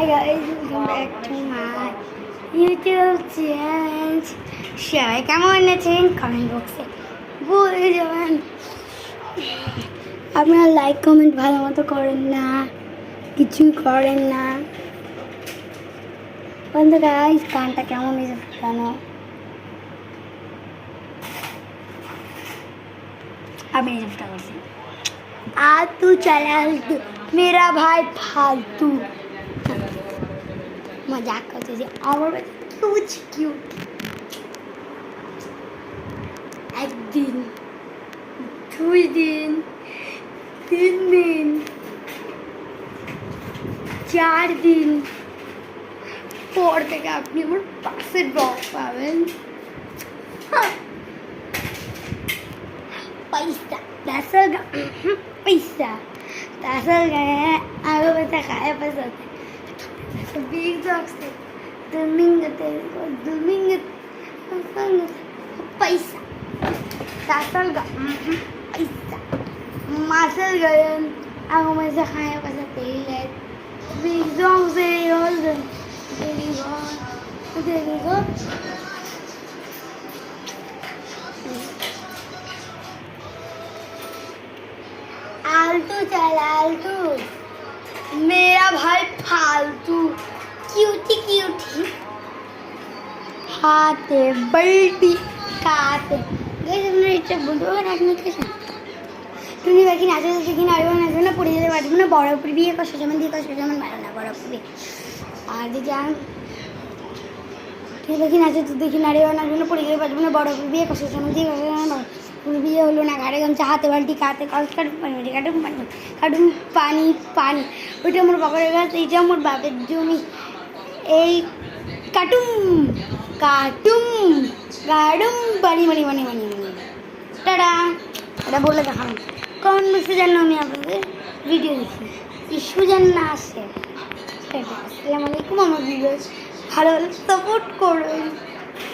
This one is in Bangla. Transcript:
welcome back to my YouTube channel. সবাই কেমন আছেন কমেন্ট বক্সে বলে যাবেন। আপনারা লাইক কমেন্ট ভালো মতো করেন না, কিছুই করেন না। বন্ধুরা এই গানটা কেমন হয়েছে কেন আমি এই চেষ্টা করছি। आलतू चला आलतू मेरा भाई फालतू मजाक करते थे और कुछ क्यूट एक दिन 2 दिन 3 दिन 4 दिन পর থেকে আপনি আমার পাশের ব্লগ পাবেন। पैसा दसल पैसा दसल गए आगे बता खाया पैसा बिग डॉग से दुमिंग पैसा दसल पैसा मासल गए आगे में से खाया पैसा तेल है बिग डॉग से रोल तेरी गो आलतू चल आलतू मेरा भाई फालतू क्यूटी क्यूटी हाथे बल्टी खाते गाइस আপনারা এটা বলতে পারেন আপনি কেন তুমি বাকি নাচে দেখি না আর না না পড়ে যেতে পারবে না বড় উপরে বিয়ে কষ্ট যেমন দিয়ে কষ্ট যেমন ভালো না বড় উপরে আর যে জান তুমি বাকি নাচে দেখি না আর না পড়ে যেতে পারবে না বড় উপরে বিয়ে কষ্ট যেমন দিয়ে কষ্ট যেমন বিয়ে হলো না ঘাড়ে গামছা হাতে বালতি কাতে কাটুম পানি পানি ওইটা আমার বাবার গাছ এইটা আমার বাপের জমি এই কাটুম কাটুম গাড়ুম বাড়ি বাড়ি বাড়ি বাড়ি টাটা এটা বলে দেখান কোন বসে জানো আমি আপনাদের ভিডিও দেখি ইস্যু যেন না আসে। আসসালামু আলাইকুম আমার ভিডিও ভালো সাপোর্ট করুন।